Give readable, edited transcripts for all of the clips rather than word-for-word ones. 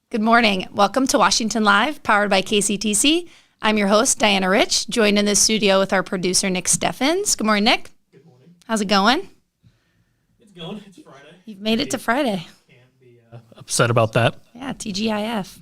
Good morning. Welcome to Washington Live, powered by KCTC. I'm your host, Diana Rich, joined in the studio with our producer, Nick Steffens. Good morning, Nick. Good morning. How's it going? It's going. It's Friday. You've made it to Friday. Can't be upset about that. Yeah, TGIF.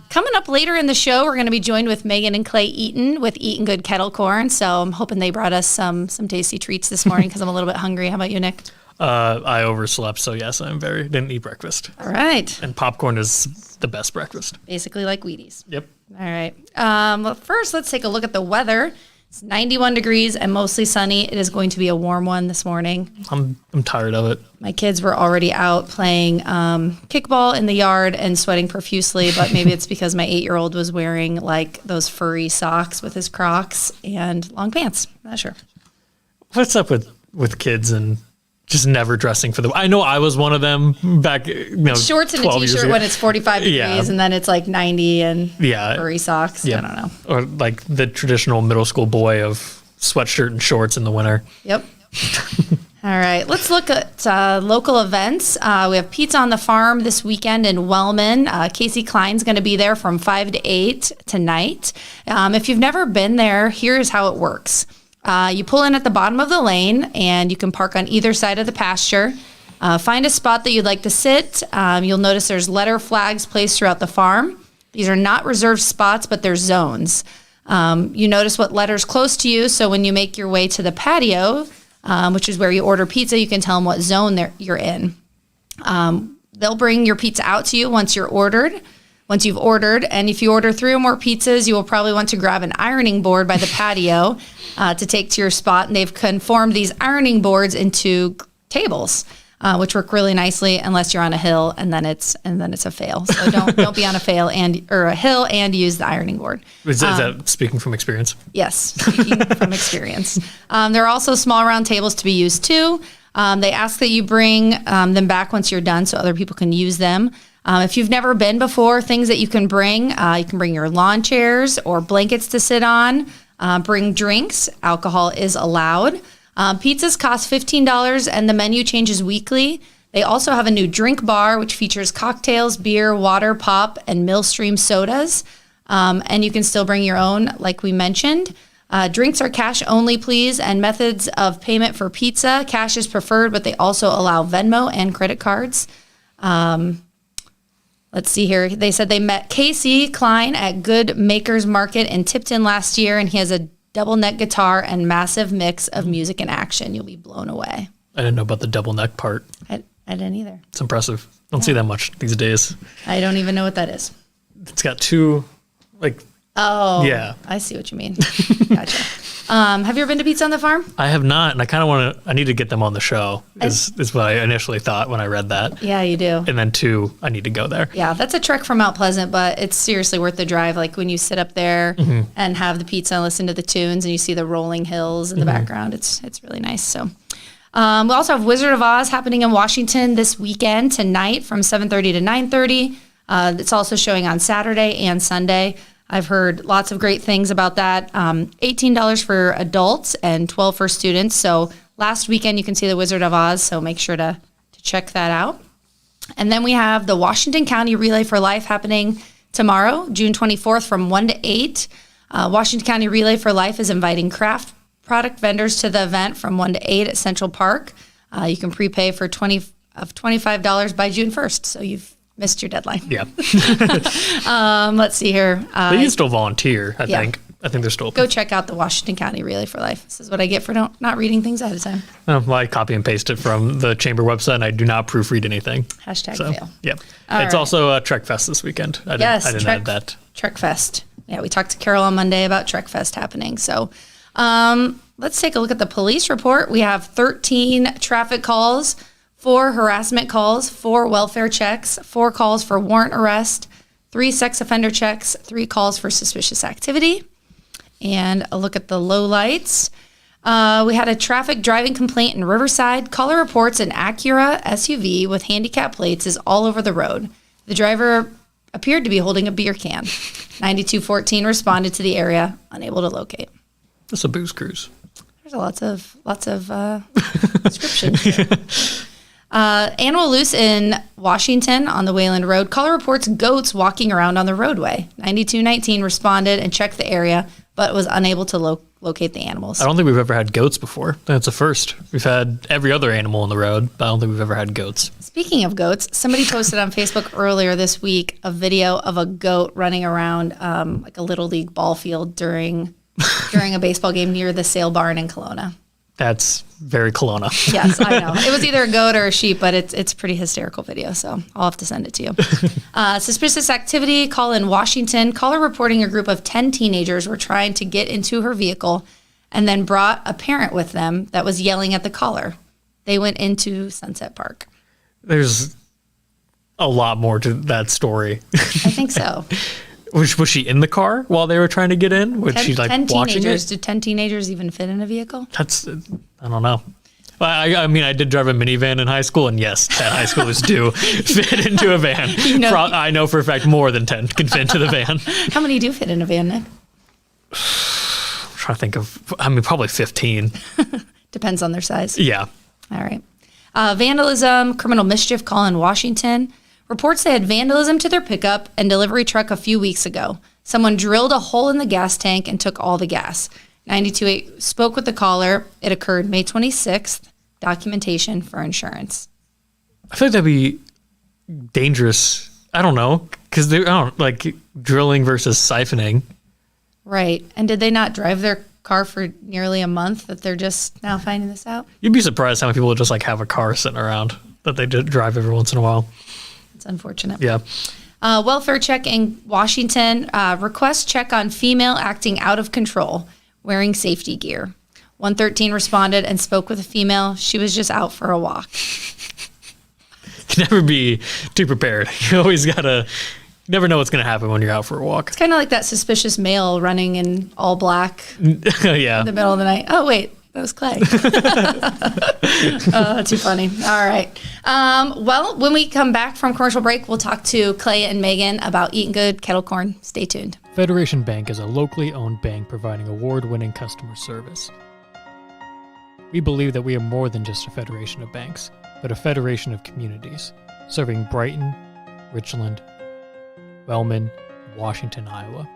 Coming up later in the show, we're going to be joined with Megan and Clay Eaton with Eatin' Good Kettle Corn. So I'm hoping they brought us some tasty treats this morning because I'm a little bit hungry. How about you, Nick? I overslept, so yes, didn't eat breakfast. All right. And popcorn is the best breakfast. Basically like Wheaties. Yep. All right. Well, first, let's take a look at the weather. It's 91 degrees and mostly sunny. It is going to be a warm one this morning. I'm tired of it. My kids were already out playing kickball in the yard and sweating profusely, but maybe it's because my 8-year-old was wearing like those furry socks with his Crocs and long pants. I'm not sure. What's up with kids and just never dressing for the... I know I was one of them back, shorts and a t-shirt when it's 45 degrees and then it's like 90 and furry socks. I don't know. Or like the traditional middle school boy of sweatshirt and shorts in the winter. Yep. All right. Let's look at local events. We have Pizza on the Farm this weekend in Wellman. Casey Klein's going to be there from 5 to 8 tonight. If you've never been there, here's how it works. You pull in at the bottom of the lane, and you can park on either side of the pasture. Find a spot that you'd like to sit. You'll notice there's letter flags placed throughout the farm. These are not reserved spots, but they're zones. You notice what letter's close to you, so when you make your way to the patio, which is where you order pizza, you can tell them what zone you're in. They'll bring your pizza out to you once you've ordered, and if you order 3 or more pizzas, you will probably want to grab an ironing board by the patio to take to your spot. And they've conformed these ironing boards into tables, which work really nicely unless you're on a hill, and then it's a fail. So don't be on a hill and use the ironing board. Is that speaking from experience? Yes, speaking from experience. There are also small round tables to be used too. They ask that you bring them back once you're done so other people can use them. If you've never been before, things that you can bring your lawn chairs or blankets to sit on. Bring drinks. Alcohol is allowed. Pizzas cost $15 and the menu changes weekly. They also have a new drink bar, which features cocktails, beer, water, pop, and Millstream sodas. And you can still bring your own, like we mentioned. Drinks are cash only, please, and methods of payment for pizza. Cash is preferred, but they also allow Venmo and credit cards. Let's see here. They said they met Casey Klein at Good Makers Market in Tipton last year, and he has a double neck guitar and massive mix of music and action. You'll be blown away. I didn't know about the double neck part. I didn't either. It's impressive. Don't see that much these days. I don't even know what that is. It's got 2, Oh, yeah. I see what you mean. Gotcha. Have you ever been to Pizza on the Farm? I have not, and I kind of I need to get them on the show, is what I initially thought when I read that. Yeah, you do. And then 2, I need to go there. Yeah, that's a trek from Mount Pleasant, but it's seriously worth the drive. Like when you sit up there and have the pizza and listen to the tunes and you see the rolling hills in the background, it's really nice. So we also have Wizard of Oz happening in Washington this weekend tonight from 7:30 to 9:30. It's also showing on Saturday and Sunday. I've heard lots of great things about that. $18 for adults and $12 for students. So last weekend you can see the Wizard of Oz, so make sure to check that out. And then we have the Washington County Relay for Life happening tomorrow, June 24th from 1 to 8. Washington County Relay for Life is inviting craft product vendors to the event from 1 to 8 at Central Park. You can prepay for $25 by June 1st, so you've missed your deadline. Yeah. Let's see here. They can still volunteer, I think. I think they're still open. Go check out the Washington County Relay for Life. This is what I get for not reading things ahead of time. Well, I copy and paste it from the chamber website, and I do not proofread anything. #fail. Yep. All it's right. also Trek Fest this weekend. I didn't add that. Trek Fest. Yeah, we talked to Carol on Monday about Trek Fest happening. So let's take a look at the police report. We have 13 traffic calls, 4 harassment calls, 4 welfare checks, 4 calls for warrant arrest, 3 sex offender checks, 3 calls for suspicious activity. And a look at the lowlights. We had a traffic driving complaint in Riverside. Caller reports an Acura SUV with handicap plates is all over the road. The driver appeared to be holding a beer can. 9214 responded to the area, unable to locate. It's a booze cruise. There's lots of descriptions here. Animal loose in Washington on the Wayland Road. Caller reports goats walking around on the roadway. 9219 responded and checked the area, but was unable to locate the animals. I don't think we've ever had goats before. That's a first. We've had every other animal on the road, but I don't think we've ever had goats. Speaking of goats, somebody posted on Facebook earlier this week a video of a goat running around like a Little League ball field during a baseball game near the sale barn in Kelowna. That's very Kelowna. Yes, I know. It was either a goat or a sheep, but it's a pretty hysterical video, so I'll have to send it to you. Suspicious activity, call in Washington. Caller reporting a group of 10 teenagers were trying to get into her vehicle and then brought a parent with them that was yelling at the caller. They went into Sunset Park. There's a lot more to that story. I think so. Was she in the car while they were trying to get in? Was she like 10 watching teenagers. it? Did 10 teenagers even fit in a vehicle? That's, I don't know. I mean, I did drive a minivan in high school, and yes, 10 high schoolers do fit into a van. I know for a fact more than 10 can fit into the van. How many do fit in a van, Nick? I'm trying to think of, probably 15. Depends on their size. Yeah. All right. Vandalism, criminal mischief call in Washington. Reports they had vandalism to their pickup and delivery truck a few weeks ago. Someone drilled a hole in the gas tank and took all the gas. 92.8 spoke with the caller. It occurred May 26th. Documentation for insurance. I feel like that'd be dangerous. I don't know. Because I don't like drilling versus siphoning. Right. And did they not drive their car for nearly a month that they're just now finding this out? You'd be surprised how many people just like have a car sitting around that they drive every once in a while. It's unfortunate. Yeah. Welfare check in Washington. Request check on female acting out of control, wearing safety gear. 113 responded and spoke with a female. She was just out for a walk. Can never be too prepared. You always gotta never know what's gonna happen when you're out for a walk. It's kind of like that suspicious male running in all black Yeah. in the middle of the night. Oh, wait. That was Clay. Too funny. All right. Well, when we come back from commercial break, we'll talk to Clay and Megan about Eating Good Kettle Corn. Stay tuned. Federation Bank is a locally owned bank providing award-winning customer service. We believe that we are more than just a federation of banks, but a federation of communities, serving Brighton, Richland, Wellman, and Washington, Iowa.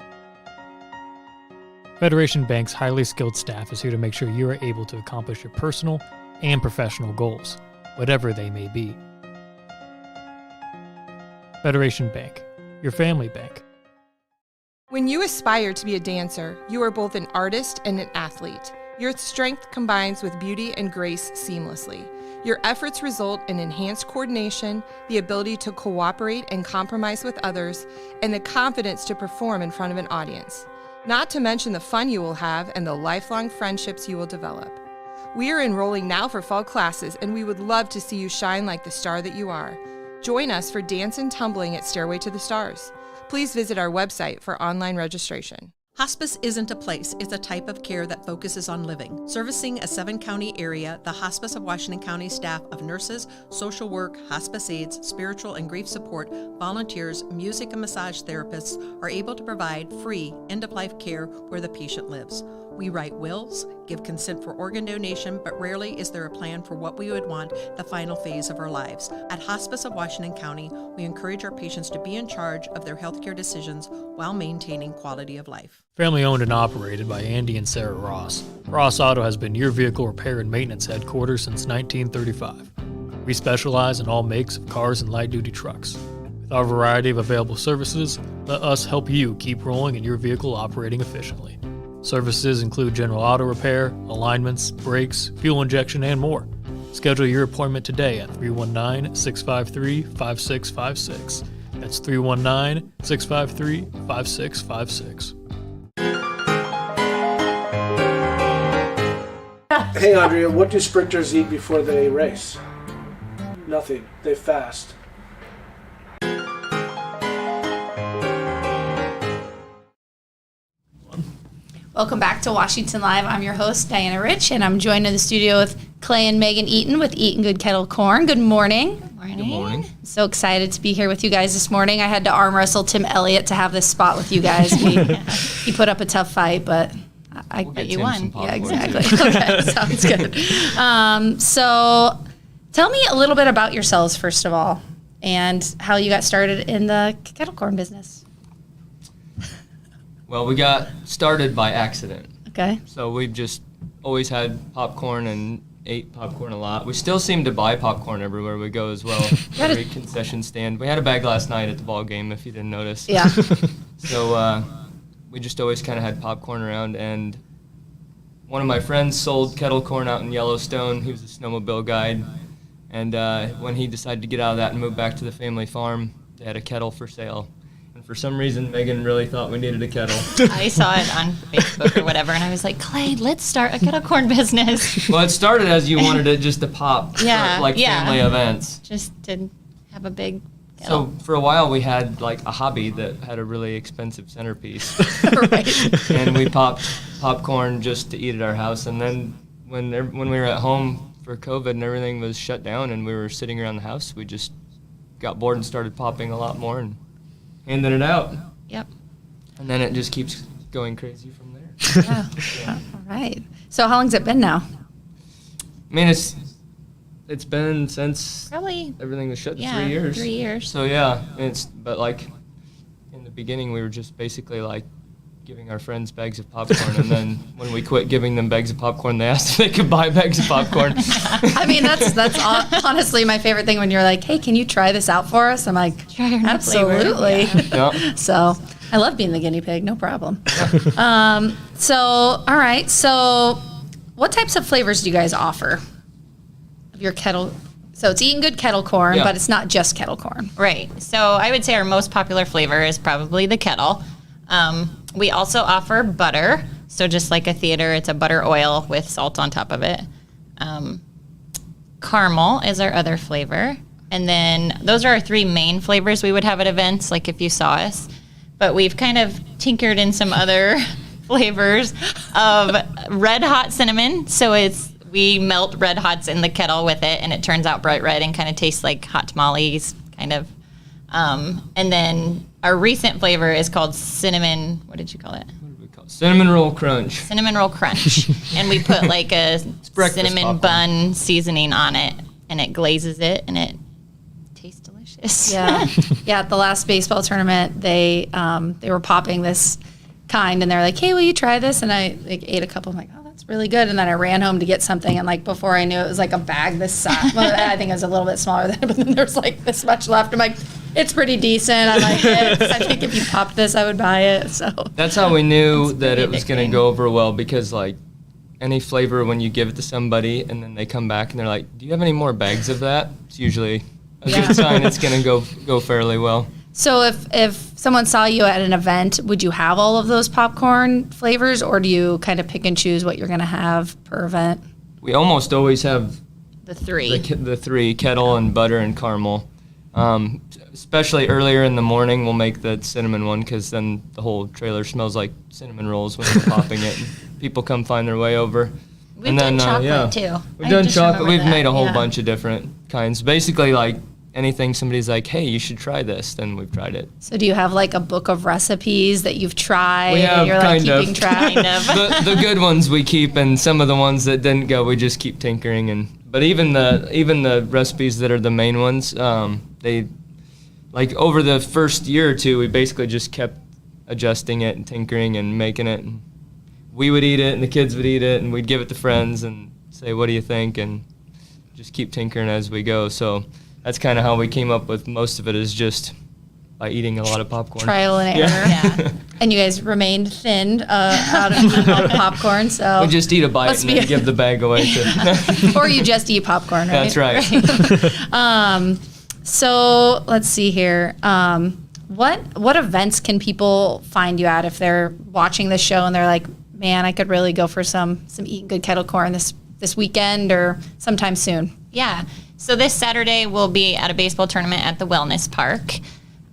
Federation Bank's highly skilled staff is here to make sure you are able to accomplish your personal and professional goals, whatever they may be. Federation Bank, your family bank. When you aspire to be a dancer, you are both an artist and an athlete. Your strength combines with beauty and grace seamlessly. Your efforts result in enhanced coordination, the ability to cooperate and compromise with others, and the confidence to perform in front of an audience. Not to mention the fun you will have and the lifelong friendships you will develop. We are enrolling now for fall classes, and we would love to see you shine like the star that you are. Join us for Dance and Tumbling at Stairway to the Stars. Please visit our website for online registration. Hospice isn't a place, it's a type of care that focuses on living. Servicing a 7-county area, the Hospice of Washington County staff of nurses, social work, hospice aides, spiritual and grief support, volunteers, music and massage therapists are able to provide free end-of-life care where the patient lives. We write wills, give consent for organ donation, but rarely is there a plan for what we would want the final phase of our lives. At Hospice of Washington County, we encourage our patients to be in charge of their healthcare decisions while maintaining quality of life. Family owned and operated by Andy and Sarah Ross. Ross Auto has been your vehicle repair and maintenance headquarters since 1935. We specialize in all makes of cars and light-duty trucks. With our variety of available services, let us help you keep rolling and your vehicle operating efficiently. Services include general auto repair, alignments, brakes, fuel injection, and more. Schedule your appointment today at 319-653-5656. That's 319-653-5656. Hey, Andrea, what do sprinters eat before they race? Nothing. They fast. Welcome back to Washington Live. I'm your host, Diana Rich, and I'm joined in the studio with Clay and Megan Eaton with Eating Good Kettle Corn. Good morning. Good morning. So excited to be here with you guys this morning. I had to arm wrestle Tim Elliott to have this spot with you guys. He put up a tough fight, but But you won. Yeah, exactly. Okay, sounds good. So Tell me a little bit about yourselves, first of all, and how you got started in the kettle corn business. Well, we got started by accident. Okay. So we've just always had popcorn and ate popcorn a lot. We still seem to buy popcorn everywhere we go as well. Every concession stand. We had a bag last night at the ball game, if you didn't notice. Yeah. So we just always kind of had popcorn around, and one of my friends sold kettle corn out in Yellowstone. He was a snowmobile guide, and when he decided to get out of that and move back to the family farm, they had a kettle for sale. And for some reason, Megan really thought we needed a kettle. I saw it on Facebook or whatever, and I was like, Clay, let's start a kettle corn business. Well, it started as you wanted it just to pop for, family events. Just to have a big kettle. So for a while, we had like a hobby that had a really expensive centerpiece. Right. And we popped popcorn just to eat at our house. And then when we were at home for COVID and everything was shut down and we were sitting around the house, we just got bored and started popping a lot more and handing it out. Yep. And then it just keeps going crazy from there. Yeah. All right. So how long's it been now? I mean, it's been since Probably, everything was shut. 3 yeah, years. 3 years. So yeah, but like in the beginning, we were just basically like giving our friends bags of popcorn, and then when we quit giving them bags of popcorn, they asked if they could buy bags of popcorn. I mean, that's honestly my favorite thing when you're like, hey, can you try this out for us? I'm like, Try our new absolutely. flavor. Yeah. So I love being the guinea pig, no problem. So, all right. So what types of flavors do you guys offer of your kettle? So it's Eating Good kettle corn, Yeah. but it's not just kettle corn. Right. So I would say our most popular flavor is probably the kettle. We also offer butter. So just like a theater, it's a butter oil with salt on top of it. Caramel is our other flavor. And then those are our three main flavors we would have at events, like if you saw us. But we've kind of tinkered in some other flavors of red hot cinnamon. So we melt red hots in the kettle with it, and it turns out bright red and kind of tastes like hot tamales, kind of. And then our recent flavor is called cinnamon. What did you call it? What do we call it? Cinnamon Roll Crunch. Cinnamon roll crunch. And we put like a breakfast cinnamon popcorn. bun seasoning on it, and it glazes it, and it tastes delicious. Yeah. Yeah. At the last baseball tournament, they were popping this kind, and they're like, hey, will you try this? And I ate a couple. I'm like, oh, that's really good. And then I ran home to get something, and like before I knew it was like a bag this size. Well, I think it was a little bit smaller than, but then there's like this much left. I'm like, it's pretty decent. I like it. I think if you popped this, I would buy it. So That's how we knew that pretty it was going addicting. to go over well, because like any flavor, when you give it to somebody and then they come back and they're like, do you have any more bags of that? It's usually a good sign it's going to go fairly well. So if someone saw you at an event, would you have all of those popcorn flavors, or do you kind of pick and choose what you're going to have per event? We almost always have The three. the three, kettle and butter and caramel. Especially earlier in the morning, we'll make the cinnamon one, because then the whole trailer smells like cinnamon rolls when we're popping it. And people come find their way over. We've done chocolate too. We've I done just chocolate. remember We've that, made a whole yeah. bunch of different kinds. Basically, like anything somebody's like, hey, you should try this, then we've tried it. So do you have like a book of recipes that you've tried We have, and you're like kind of. keeping track? Kind of. The good ones we keep, and some of the ones that didn't go, we just keep tinkering. But even the recipes that are the main ones, they like over the first year or two, we basically just kept adjusting it and tinkering and making it. And we would eat it, and the kids would eat it, and we'd give it to friends and say, what do you think? And just keep tinkering as we go. So that's kind of how we came up with most of it, is just by eating a lot of popcorn. Trial and error. Yeah. And you guys remained thin out of eating all the popcorn, so. We just eat a bite Must and be then a- give the bag away to. Or you just eat popcorn, right? That's right. So let's see here. What events can people find you at if they're watching this show and they're like, man, I could really go for some Eating Good kettle corn this weekend or sometime soon? Yeah. So this Saturday we'll be at a baseball tournament at the Wellness Park,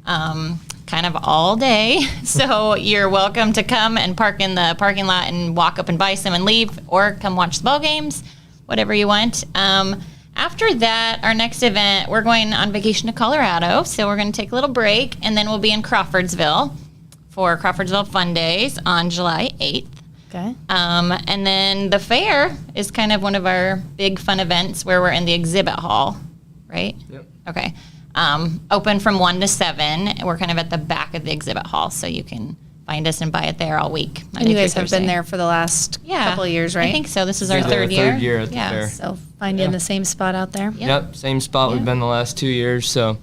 kind of all day. So you're welcome to come and park in the parking lot and walk up and buy some and leave, or come watch the ball games, whatever you want. After that, our next event, we're going on vacation to Colorado. So we're going to take a little break, and then we'll be in Crawfordsville for Crawfordsville Fun Days on July 8th. Okay. And then the fair is kind of one of our big fun events where we're in the exhibit hall, right? Yep. Okay. Open from 1 to 7. We're kind of at the back of the exhibit hall, so you can find us and buy it there all week. And you guys through have been Thursday. there for the last couple of years, right? I think so. This is our This is our third year. third year at the yeah. fair. So find you in the same spot out there. Yep, same spot we've been the last 2 years. So,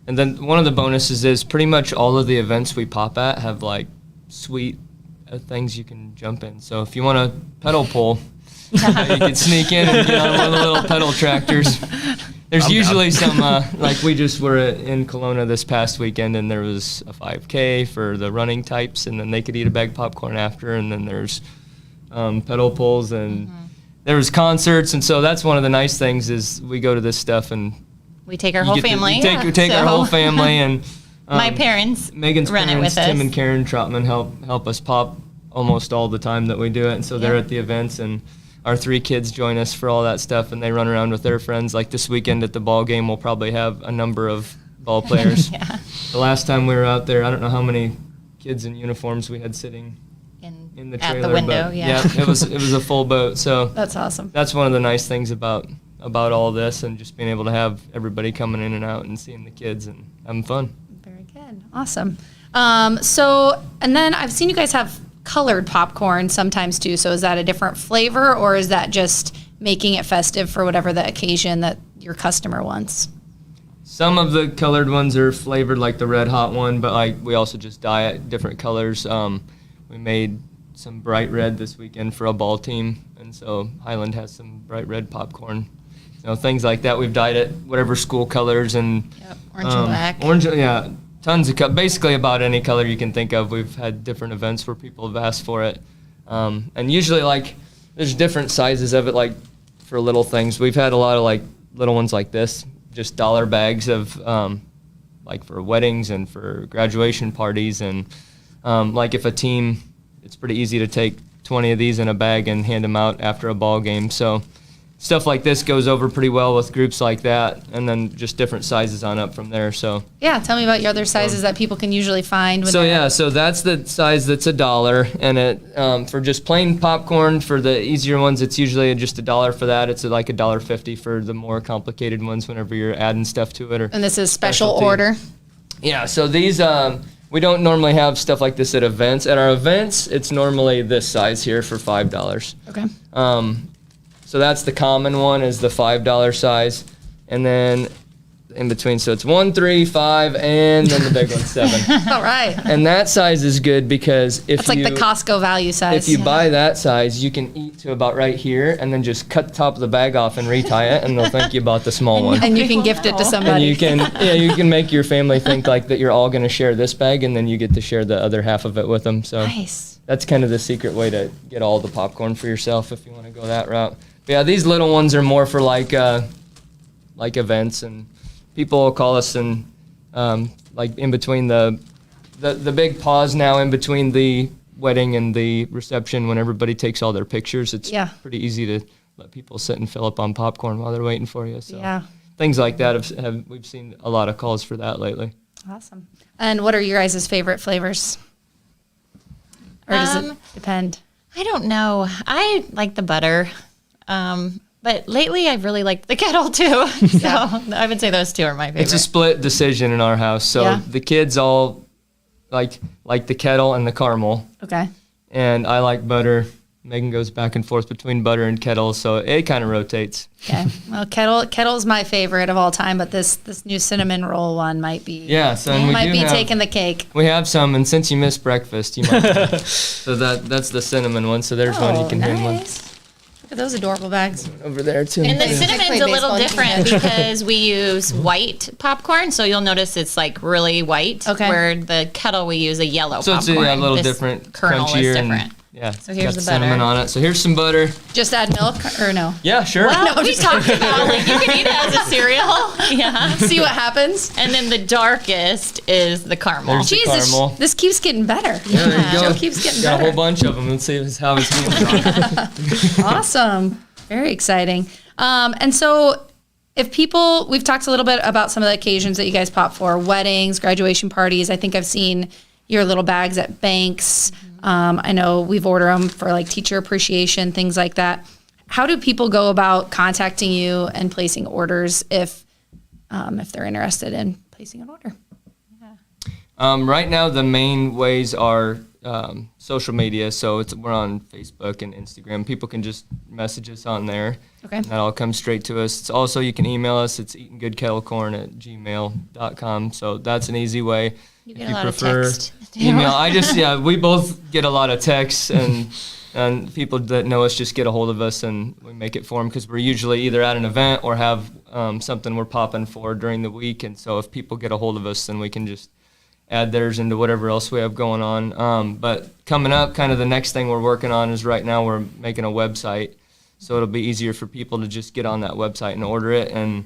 and then one of the bonuses is pretty much all of the events we pop at have like sweet things you can jump in. So if you want a pedal pull, you can sneak in and get on one of the little pedal tractors. There's usually some, like we just were in Kelowna this past weekend, and there was a 5K for the running types, and then they could eat a bag of popcorn after, and then there's pedal pulls, and there was concerts, and so that's one of the nice things is we go to this stuff, and We take our you whole get to- family. you take our so- whole family, and My parents Megan's run it parents, with us. Tim and Karen Trotman, help us pop almost all the time that we do it, and so they're Yeah. at the events, and our 3 kids join us for all that stuff, and they run around with their friends. Like this weekend at the ball game, we'll probably have a number of ball players. Yeah. The last time we were out there, I don't know how many kids in uniforms we had sitting in the trailer. at the window, but yeah. it was a full boat. So That's awesome. that's one of the nice things about all this, and just being able to have everybody coming in and out and seeing the kids and having fun. Very good. Awesome. And then I've seen you guys have colored popcorn sometimes too. So is that a different flavor, or is that just making it festive for whatever the occasion that your customer wants? Some of the colored ones are flavored like the red hot one, but like we also just dye it different colors. We made some bright red this weekend for a ball team, and so Highland has some bright red popcorn. Things like that. We've dyed it whatever school colors and Orange and black. Orange, yeah, tons of basically about any color you can think of. We've had different events where people have asked for it, and usually like there's different sizes of it. Like for little things, we've had a lot of like little ones like this, just dollar bags of like for weddings and for graduation parties, and like if a team, it's pretty easy to take 20 of these in a bag and hand them out after a ball game. So stuff like this goes over pretty well with groups like that, and then just different sizes on up from there. So Yeah, tell me about your other sizes that people can usually find. When so they're- yeah, so that's the size that's $1, and it for just plain popcorn, for the easier ones, it's usually just $1 for that. It's like $1.50 for the more complicated ones whenever you're adding stuff to it. Or And this is special specialty. order. Yeah, so these we don't normally have stuff like this at events. At our events, it's normally this size here for $5. Okay. So that's the common one, is the $5 size, and then in between, so it's 1, 3, 5, and then the big one, 7. All right. And that size is good because if That's like you the Costco value size. if you buy that size, you can eat to about right here, and then just cut the top of the bag off and retie it, and they'll think you bought the small one. and you can gift it to And somebody. you can make your family think like that you're all going to share this bag, and then you get to share the other half of it with them. So Nice. that's kind of the secret way to get all the popcorn for yourself if you want to go that route. But yeah, these little ones are more for like events, and people will call us and like in between the big pause now in between the wedding and the reception, when everybody takes all their pictures, it's Yeah. pretty easy to let people sit and fill up on popcorn while they're waiting for you. So Yeah. things like that we've seen a lot of calls for that lately. Awesome. And what are your guys' favorite flavors? Or does it depend? I don't know. I like the butter. But lately I've really liked the kettle too. So I would say those two are my favorite. It's a split decision in our house. So Yeah. the kids all like the kettle and the caramel, Okay. and I like butter. Megan goes back and forth between butter and kettle, so it kind of rotates. Okay. Well, kettle's my favorite of all time, but this new cinnamon roll one might be Yeah, so and we might do be have, taking the cake. We have some, and since you missed breakfast, you might. So that's the cinnamon one. So there's one you can hand one Look at those adorable bags. over there too. And the Yeah. cinnamon's a little different because we use white popcorn, so you'll notice it's like really white. Okay. Where the kettle we use a yellow So it's popcorn. a little This different, kernel crunchier, is different. and yeah. So here's got the butter. cinnamon on it. So here's some butter. Just add milk or no? Yeah, sure. Well, we talked about like you can eat it as a cereal. Yeah. See what happens. And then the darkest is the caramel. There's the Jesus, caramel. this keeps getting better. Yeah, there you go. Joe keeps getting Got a better. whole bunch of them. Let's see how it's being done. Awesome. Very exciting. And so if people, we've talked a little bit about some of the occasions that you guys pop for, weddings, graduation parties. I think I've seen your little bags at banks. I know we've ordered them for like teacher appreciation, things like that. How do people go about contacting you and placing orders if they're interested in placing an order? Right now, the main ways are social media. So we're on Facebook and Instagram. People can just message us on there. Okay. And that all comes straight to us. It's also, you can email us. It's eatinggoodkettlecorn@gmail.com. So that's an easy way. You get a lot of text. Email. We both get a lot of texts, and people that know us just get a hold of us, and we make it for them because we're usually either at an event or have something we're popping for during the week. And so if people get a hold of us, then we can just add theirs into whatever else we have going on. But coming up, kind of the next thing we're working on is right now we're making a website. So it'll be easier for people to just get on that website and order it. And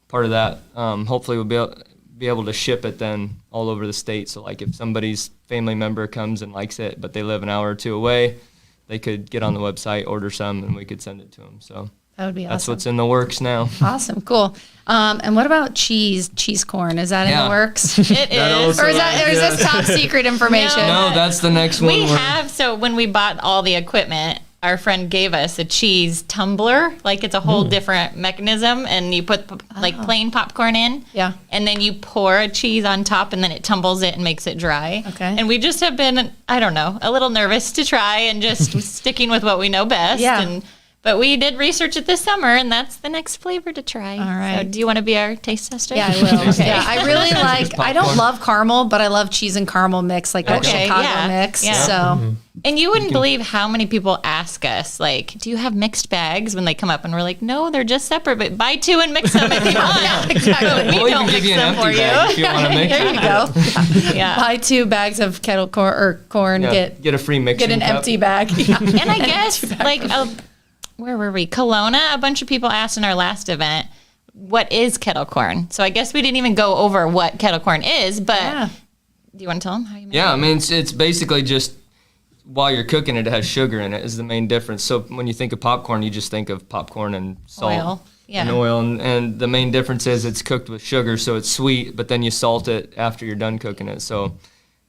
part of that, hopefully we'll be able to ship it then all over the state. So like if somebody's family member comes and likes it, but they live an hour or two away, they could get on the website, order some, and we could send it to them. So That would be awesome. that's what's in the works now. Awesome, cool. And what about cheese corn? Is that in the works? It is. Or is this top secret information? No, that's the next one. We have, so when we bought all the equipment, our friend gave us a cheese tumbler. Like it's a whole different mechanism, and you put like plain popcorn in. Yeah. And then you pour a cheese on top, and then it tumbles it and makes it dry. Okay. And we just have been, I don't know, a little nervous to try and just sticking with what we know best. Yeah. But we did research it this summer, and that's the next flavor to try. All right. So do you want to be our taste tester? Yeah, I will. Okay. Yeah, I really like, I don't love caramel, but I love cheese and caramel mix, like that Okay, Chicago yeah, mix. yeah. So And you wouldn't believe how many people ask us, like, do you have mixed bags when they come up? And we're like, no, they're just separate, but buy two and mix them if you want. exactly. We We'll don't even give mix you an them for empty bag if you want to make There it. you go. Yeah. Buy 2 bags of kettle corn or corn, Yeah, get a free mixing an cup. empty bag. Yeah. And I guess, like, where were we? Kelowna, a bunch of people asked in our last event, what is kettle corn? So I guess we didn't even go over what kettle corn is, but Yeah. do you want to tell them how you make it? Yeah, I mean, it's basically just while you're cooking it, it has sugar in it is the main difference. So when you think of popcorn, you just think of popcorn and salt Oil. Yeah. and oil. And the main difference is it's cooked with sugar, so it's sweet, but then you salt it after you're done cooking it. So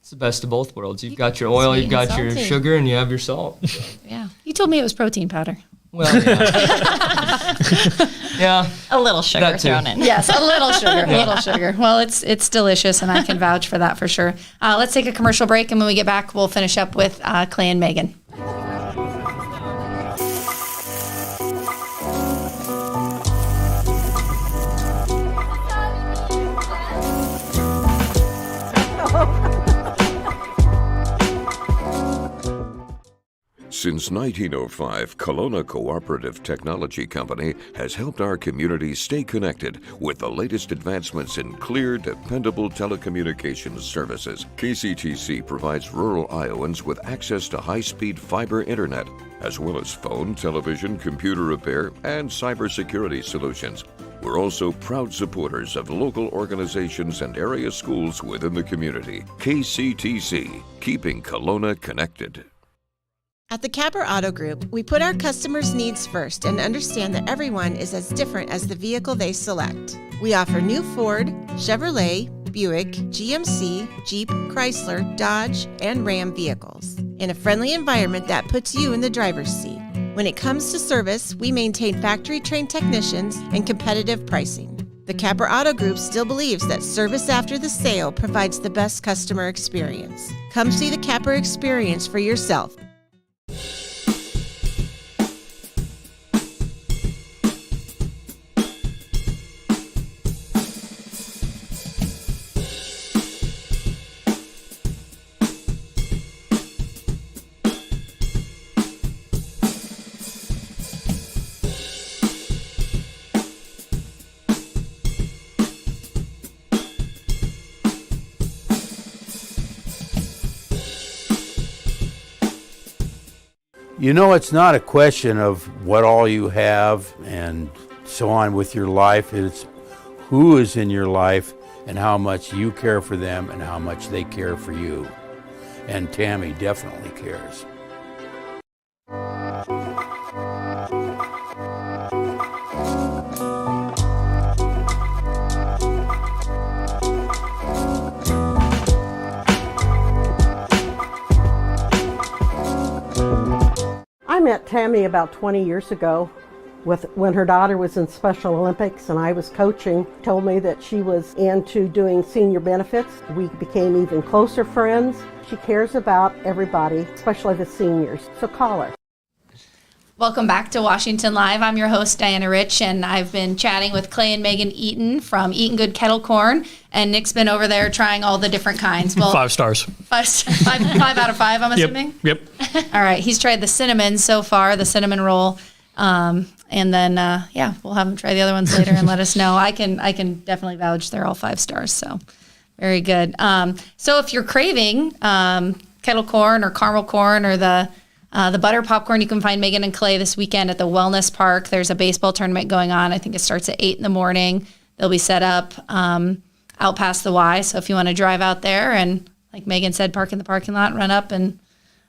it's the best of both worlds. You've got your oil, Sweet you've got and your salty. sugar, and you have your salt. So. Yeah. You told me it was protein powder. Well, yeah. Yeah. A little sugar That too. thrown in. Yes, a little sugar, a little sugar. Well, it's delicious, and I can vouch for that for sure. Let's take a commercial break, and when we get back, we'll finish up with Clay and Megan. Since 1905, Kelowna Cooperative Technology Company has helped our community stay connected with the latest advancements in clear, dependable telecommunications services. KCTC provides rural Iowans with access to high-speed fiber internet, as well as phone, television, computer repair, and cybersecurity solutions. We're also proud supporters of local organizations and area schools within the community. KCTC, keeping Kelowna connected. At the Capper Auto Group, we put our customers' needs first and understand that everyone is as different as the vehicle they select. We offer new Ford, Chevrolet, Buick, GMC, Jeep, Chrysler, Dodge, and Ram vehicles in a friendly environment that puts you in the driver's seat. When it comes to service, we maintain factory-trained technicians and competitive pricing. The Capper Auto Group still believes that service after the sale provides the best customer experience. Come see the Capper experience for yourself. You know, it's not a question of what all you have and so on with your life. It's who is in your life and how much you care for them and how much they care for you. And Tammy definitely cares. met Tammy about 20 years ago when her daughter was in Special Olympics and I was coaching. Told me that she was into doing senior benefits. We became even closer friends. She cares about everybody, especially the seniors. So call her. Welcome back to Washington Live. I'm your host, Diana Rich, and I've been chatting with Clay and Megan Eaton from Eaton Good Kettle Corn, and Nick's been over there trying all the different kinds. Well, 5 stars. Five out of 5, I'm assuming? Yep. All right, he's tried the cinnamon so far, the cinnamon roll, and then, we'll have him try the other ones later and let us know. I can definitely vouch they're all 5 stars, so very good. So if you're craving kettle corn or caramel corn or the butter popcorn, you can find Megan and Clay this weekend at the Wellness Park. There's a baseball tournament going on. I think it starts at 8 in the morning. They'll be set up out past the Y. So if you want to drive out there and, like Megan said, park in the parking lot, run up and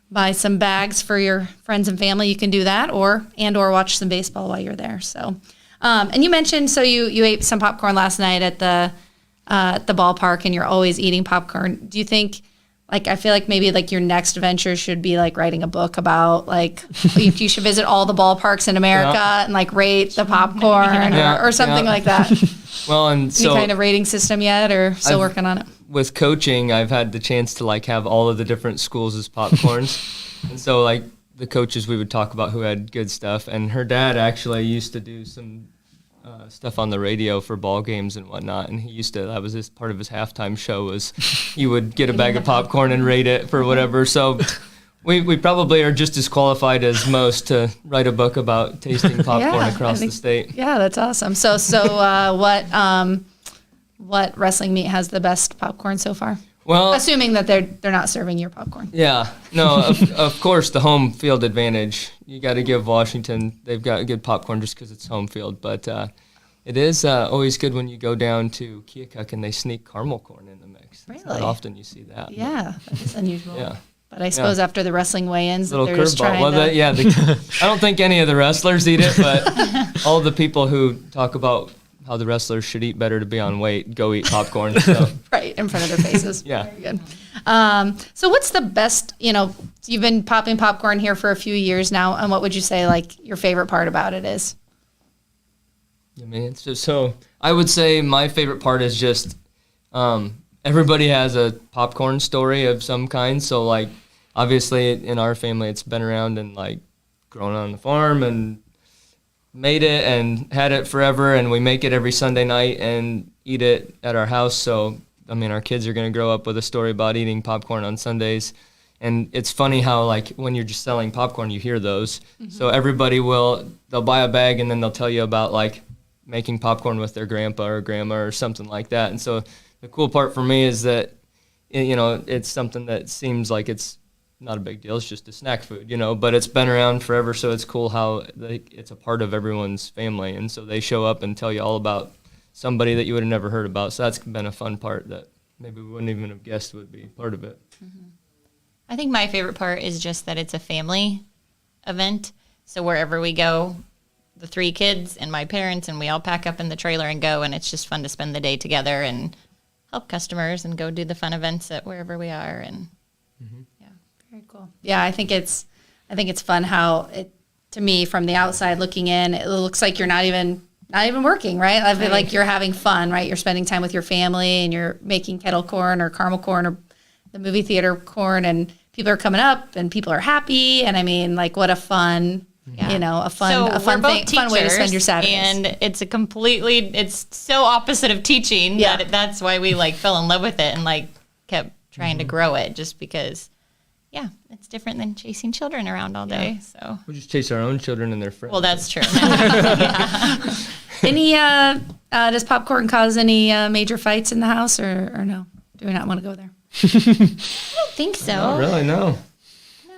buy some bags for your friends and family, you can do that, or watch some baseball while you're there. So, and you mentioned, so you ate some popcorn last night at the ballpark, and you're always eating popcorn. Do you think, like, I feel like maybe like your next venture should be like writing a book about like you should visit all the ballparks in America and like rate the popcorn or something like that. Well, and so any kind of rating system yet, or still working on it? With coaching, I've had the chance to like have all of the different schools as popcorns, and so like the coaches, we would talk about who had good stuff. And her dad actually used to do some stuff on the radio for ball games and whatnot, and that was his part of his halftime show, was he would get a bag of popcorn and rate it for whatever. So we probably are just as qualified as most to write a book about tasting popcorn across the state. Yeah, that's awesome. So what wrestling meet has the best popcorn so far? Well, assuming that they're not serving your popcorn. Yeah, no, of course, the home field advantage. You got to give Washington, they've got good popcorn just because it's home field. But it is always good when you go down to Keokuk and they sneak caramel corn in the mix. Really? It's not often you see that. Yeah, that is unusual. Yeah. But I suppose after the wrestling weigh-ins, little they're just trying I don't think any of the wrestlers eat it, but all the people who talk about how the wrestlers should eat better to be on weight, go eat popcorn. So. Right, in front of their faces. Yeah. Very good. So what's the best, you've been popping popcorn here for a few years now, and what would you say, like, your favorite part about it is? I mean, it's just I would say my favorite part is just everybody has a popcorn story of some kind. So, like, obviously in our family, it's been around and, like, grown on the farm and made it and had it forever, and we make it every Sunday night and eat it at our house. So, I mean, our kids are going to grow up with a story about eating popcorn on Sundays. And it's funny how, like, when you're just selling popcorn, you hear those. Mm-hmm. So everybody they'll buy a bag and then they'll tell you about, like, making popcorn with their grandpa or grandma or something like that. And so the cool part for me is that, it's something that seems like it's not a big deal. It's just a snack food, but it's been around forever. So it's cool how it's a part of everyone's family. And so they show up and tell you all about somebody that you would have never heard about. So that's been a fun part that maybe we wouldn't even have guessed would be part of it. Mm-hmm. I think my favorite part is just that it's a family event. So wherever we go, the 3 kids and my parents, and we all pack up in the trailer and go, and it's just fun to spend the day together and help customers and go do the fun events at wherever we are. And very cool. Yeah, I think it's fun how it, to me, from the outside looking in, it looks like you're not even working, right? I feel like you're having fun, right? You're spending time with your family and you're making kettle corn or caramel corn or the movie theater corn, and people are coming up and people are happy. And I mean, like, what a fun, a fun way to spend your Saturdays. And it's so opposite of teaching that that's why we like fell in love with it and like kept trying to grow it, just because. Yeah, it's different than chasing children around all day. So we just chase our own children and their friends. Well, that's true. Any does popcorn cause any major fights in the house, or no? Do we not want to go there? I don't think so. Not really, no.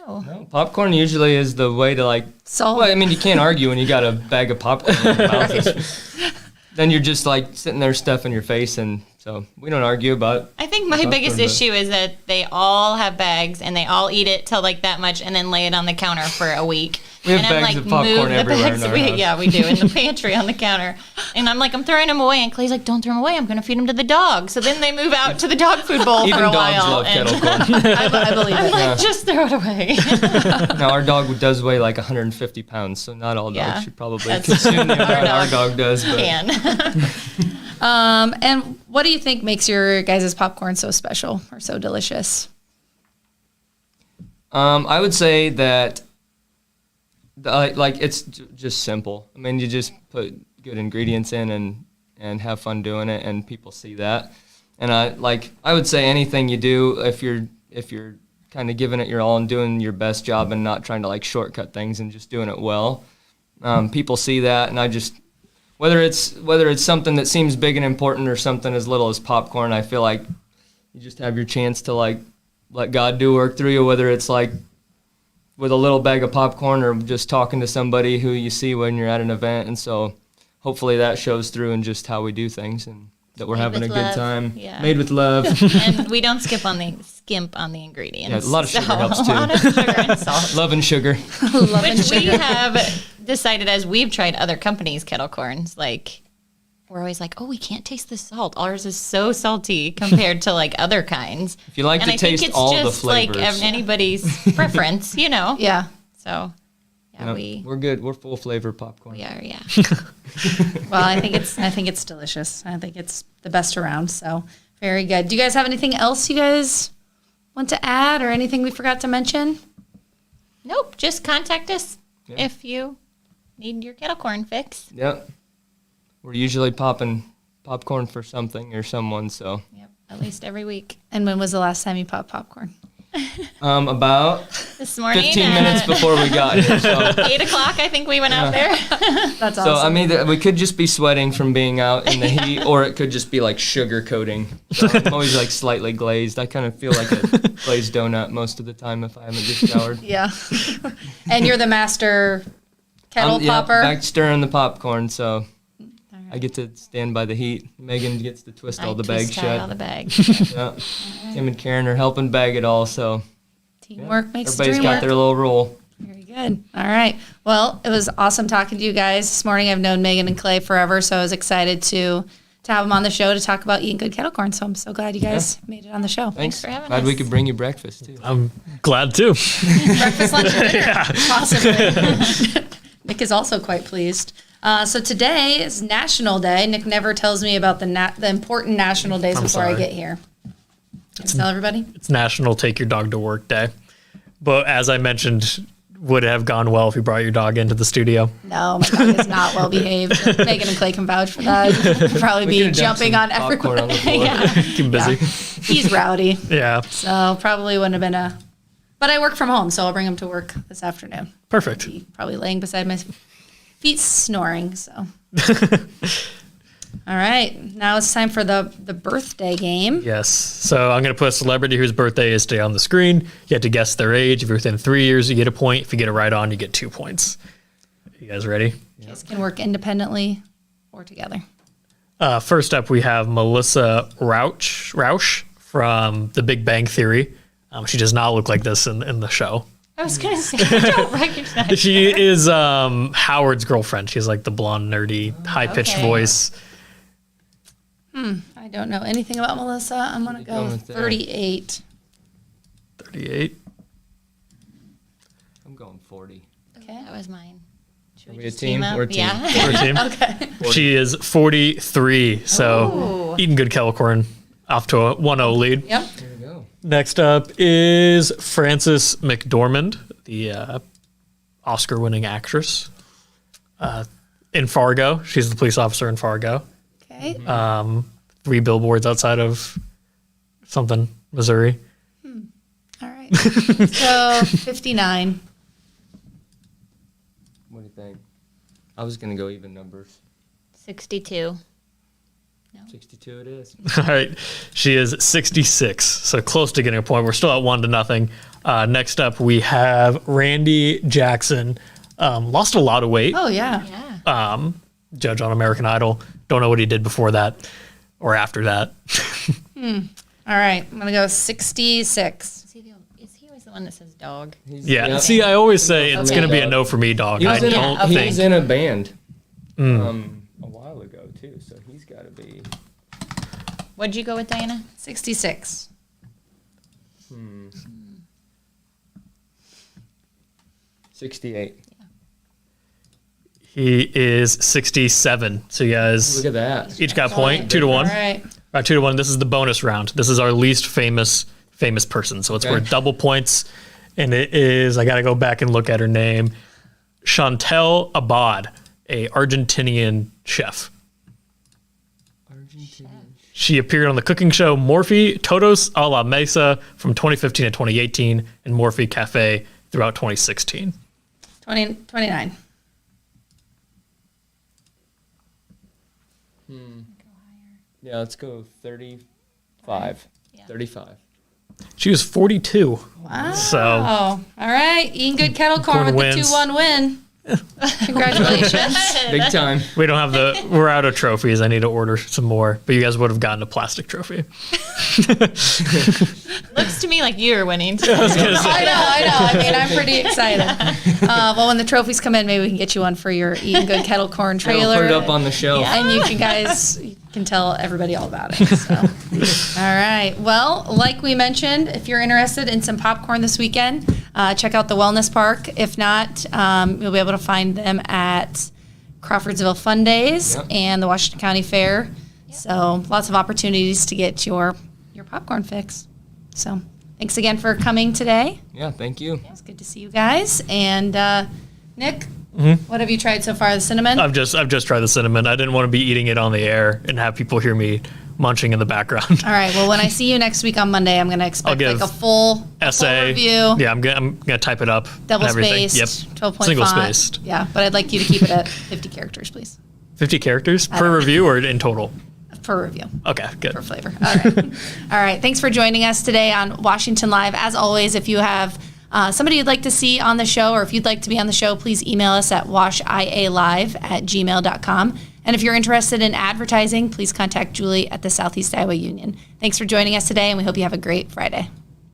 No, popcorn usually is the way to like solve. Well, I mean, you can't argue when you got a bag of popcorn in your mouth. Then you're just like sitting there stuffing your face, and so we don't argue about. I think my biggest issue is that they all have bags and they all eat it till like that much and then lay it on the counter for a week. We have and I'm bags like, of popcorn move the everywhere bags. in our house. Yeah, we do, in the pantry on the counter. And I'm like, I'm throwing them away. And Clay's like, don't throw them away. I'm going to feed them to the dog. So then they move out to the dog food bowl Even for a dogs while. love kettle corn. I believe I'm it. like, just throw it away. Now, our dog does weigh like 150 pounds, so not all dogs Yeah. should probably That's- consume the amount our dog does. But Can. And what do you think makes your guys' popcorn so special or so delicious? I would say that like it's just simple. I mean, you just put good ingredients in and have fun doing it, and people see that. And I would say anything you do, if you're kind of giving it your all and doing your best job and not trying to like shortcut things and just doing it well, people see that. And I just whether it's something that seems big and important or something as little as popcorn, I feel like you just have your chance to like let God do work through you, whether it's like with a little bag of popcorn or just talking to somebody who you see when you're at an event. And so hopefully that shows through in just how we do things and that we're having a good time. Yeah. Made with love. And we don't skimp on the ingredients. Yeah, a lot of sugar helps too. A lot of sugar and salt. Love and sugar. Which we have decided as we've tried other companies' kettle corns, like we're always like, oh, we can't taste the salt. Ours is so salty compared to like other kinds. If you like and to I think taste it's all just the flavors. like anybody's preference, you know? Yeah. So, yeah, We're good. We're full flavor popcorn. we are, yeah. Well, I think it's delicious. I think it's the best around. So very good. Do you guys have anything else you guys want to add or anything we forgot to mention? Nope, just contact us Yeah. if you need your kettle corn fix. Yep. We're usually popping popcorn for something or someone, so. Yep, at least every week. And when was the last time you popped popcorn? About This morning, 15 minutes before we got here. So, 8 o'clock, I think we went out there. That's so I awesome. mean, we could just be sweating from being out in the heat, or it could just be like sugar coating. So I'm always like slightly glazed. I kind of feel like a glazed donut most of the time if I haven't just showered. Yeah. And you're the master kettle popper? Back stirring the popcorn, so I get to stand by the heat. Megan gets to twist all the bags shut. all the bags. Yeah. Tim and Karen are helping bag it all, so Teamwork makes the everybody's dream got work. their little role. Very good. All right. Well, it was awesome talking to you guys this morning. I've known Megan and Clay forever, so I was excited to have them on the show to talk about eating good kettle corn. So I'm so glad you guys made it on the show. Thanks for having Glad we us. could bring you breakfast too. I'm glad too. Breakfast, lunch, and dinner, possibly. Nick is also quite pleased. So today is National Day. Nick never tells me about the important national days before I sorry. get here. Can you tell everybody? It's National Take Your Dog to Work Day. But as I mentioned, would it have gone well if you brought your dog into the studio? No, my dog is not well behaved. Megan and Clay can vouch for that. He'd probably We be could've done jumping some on popcorn on everyone. the floor. Yeah. Keep busy. He's rowdy. Yeah. So probably wouldn't have been but I work from home, so I'll bring him to work this afternoon. Perfect. He's probably laying beside my feet snoring, so. All right, now it's time for the birthday game. Yes. So I'm going to put a celebrity whose birthday is today on the screen. You have to guess their age. If you're within 3 years, you get a point. If you get it right on, you get 2 points. You guys ready? You guys can work independently or together. First up, we have Melissa Rauch from The Big Bang Theory. She does not look like this in the show. I was going to say, I don't recognize She is Howard's girlfriend. She has like the blonde, nerdy, high-pitched Okay. voice. I don't know anything about Melissa. I'm going to go going with there? 38. 38. I'm going 40. Okay. That was mine. Should Are we a just team? up? We're a team. Yeah. Her team. Okay. She is 43. So eating good kettle corn, off to a 1-0 lead. Yep. There we go. Next up is Frances McDormand, the Oscar-winning actress. In Fargo, she's the police officer in Fargo. Okay. 3 billboards outside of something, Missouri. All right. So 59. What do you think? I was going to go even numbers. 62. 62 it is. All right. She is 66, so close to getting a point. We're still at 1-0. Next up, we have Randy Jackson. Lost a lot of weight. Oh, yeah. Yeah. Judge on American Idol. Don't know what he did before that or after that. All right. I'm going to go 66. Is he always the one that says dog. Yeah. See, I always say it's going to be a no for me, dog. He was, he was in a band a while ago, too, so he's got to be... What'd you go with, Diana? 66. 68. He is 67. So you guys Look at that. each got a point, 2-1. All right. All right, 2-1. This is the bonus round. This is our least famous person. So it's Okay. worth double points. And it is, I got to go back and look at her name, Chantel Abad, a Argentinian chef. She appeared on the cooking show Morphe Todos a la Mesa from 2015 to 2018 and Morphe Cafe throughout 2016. 29. Yeah, let's go 35. Yeah. 35. She was 42. Wow. So all right. Eating good kettle corn with wins. the 2-1 win. Congratulations. Big time. we don't have we're out of trophies. I need to order some more. But you guys would have gotten a plastic trophy. Looks to me like you're winning. I was gonna say. I know. I mean, I'm pretty excited. Well, when the trophies come in, maybe we can get you one for your Eating Good Kettle Corn trailer. We'll put it up on the shelf. And you can tell everybody all about it. So. All right. Well, like we mentioned, if you're interested in some popcorn this weekend, check out the Wellness Park. If not, you'll be able to find them at Crawfordsville Fun Days and the Washington County Fair. So lots of opportunities to get your popcorn fix. So thanks again for coming today. Yeah, thank you. It's good to see you guys. And Nick, what have you tried so far? The cinnamon? I've just tried the cinnamon. I didn't want to be eating it on the air and have people hear me munching in the background. All right. Well, when I see you next week on Monday, I'm going to expect like a full essay review. Yeah, I'm gonna type it up. Double and everything. spaced. Yep. 12 point Single font. spaced. Yeah, but I'd like you to keep it at 50 characters, please. 50 characters per review or in total? Per review. Okay, good. For flavor. All right. All right. Thanks for joining us today on Washington Live. As always, if you have somebody you'd like to see on the show, or if you'd like to be on the show, please email us at washialive@gmail.com. And if you're interested in advertising, please contact Julie at the Southeast Iowa Union. Thanks for joining us today, and we hope you have a great Friday.